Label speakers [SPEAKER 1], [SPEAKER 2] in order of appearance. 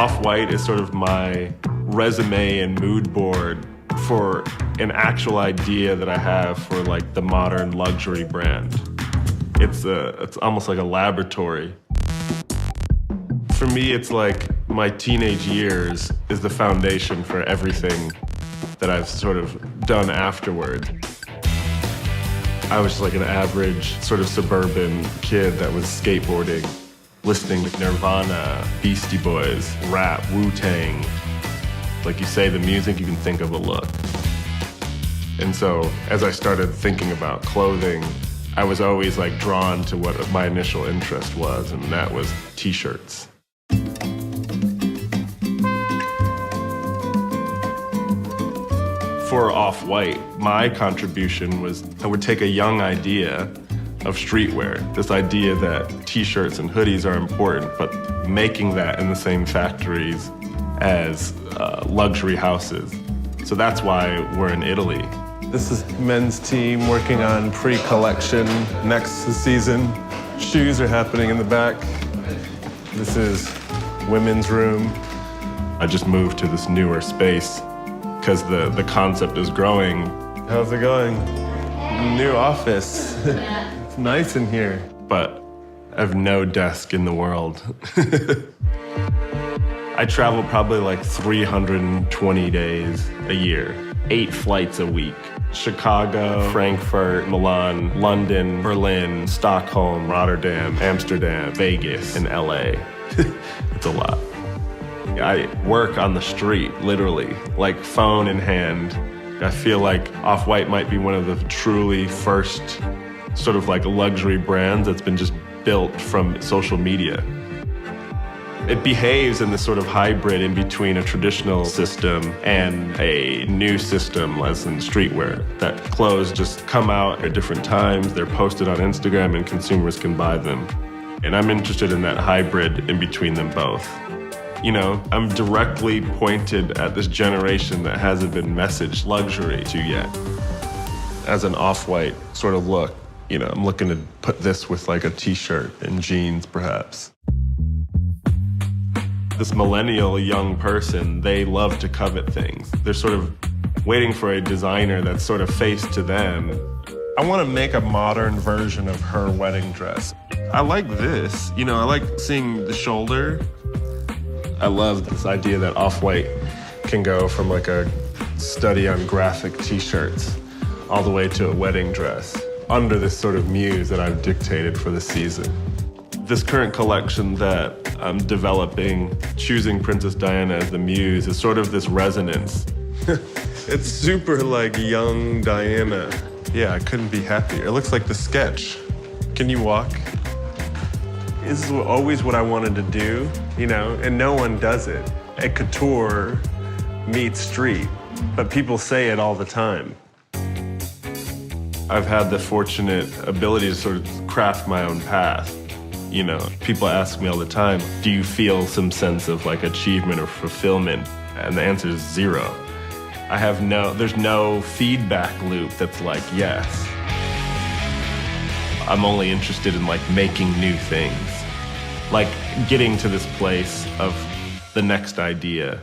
[SPEAKER 1] Off-White is sort of my resume and mood board for an actual idea that I have for like the modern luxury brand. It's almost like a laboratory. For me, it's like my teenage years is the foundation for everything that I've sort of done afterward. I was just like an average sort of suburban kid that was skateboarding, listening to Nirvana, Beastie Boys, rap, Wu-Tang. Like you say the music, you can think of a look. And so as I started thinking about clothing, I was always like drawn to what my initial interest was, and that was t-shirts. For Off-White, my contribution was I would take a young idea of streetwear, this idea that t-shirts and hoodies are important, but making that in the same factories as luxury houses. So that's why we're in Italy.
[SPEAKER 2] This is men's team working on pre-collection next season. Shoes are happening in the back. This is women's room.
[SPEAKER 1] I just moved to this newer space because the concept is growing.
[SPEAKER 2] How's it going? New office. It's nice in here.
[SPEAKER 1] But I have no desk in the world. I travel probably like 320 days a year, 8 flights a week. Chicago, Frankfurt, Milan, London, Berlin, Stockholm, Rotterdam, Amsterdam, Vegas, and LA. It's a lot. I work on the street, literally, like phone in hand. I feel like Off-White might be one of the truly first sort of like luxury brands that's been just built from social media. It behaves in this sort of hybrid in between a traditional system and a new system, as in streetwear, that clothes just come out at different times, they're posted on Instagram, and consumers can buy them. And I'm interested in that hybrid in between them both. You know, I'm directly pointed at this generation that hasn't been messaged luxury to yet. As an Off-White sort of look, you know, I'm looking to put this with like a t-shirt and jeans, perhaps. This millennial young person, they love to covet things. They're sort of waiting for a designer that's sort of face to them.
[SPEAKER 2] I want to make a modern version of her wedding dress.
[SPEAKER 1] I like this. You know, I like seeing the shoulder. I love this idea that Off-White can go from like a study on graphic t-shirts all the way to a wedding dress under this sort of muse that I've dictated for the season. This current collection that I'm developing, choosing Princess Diana as the muse, is sort of this resonance.
[SPEAKER 2] It's super like young Diana.
[SPEAKER 1] Yeah, I couldn't be happier. It looks like the sketch.
[SPEAKER 2] Can you walk? This is always what I wanted to do, you know, and no one does it. A couture meets street, but people say it all the time.
[SPEAKER 1] I've had the fortunate ability to sort of craft my own path. You know, people ask me all the time, do you feel some sense of like achievement or fulfillment? And the answer is zero. There's no feedback loop that's like, yes. I'm only interested in like making new things, like getting to this place of the next idea.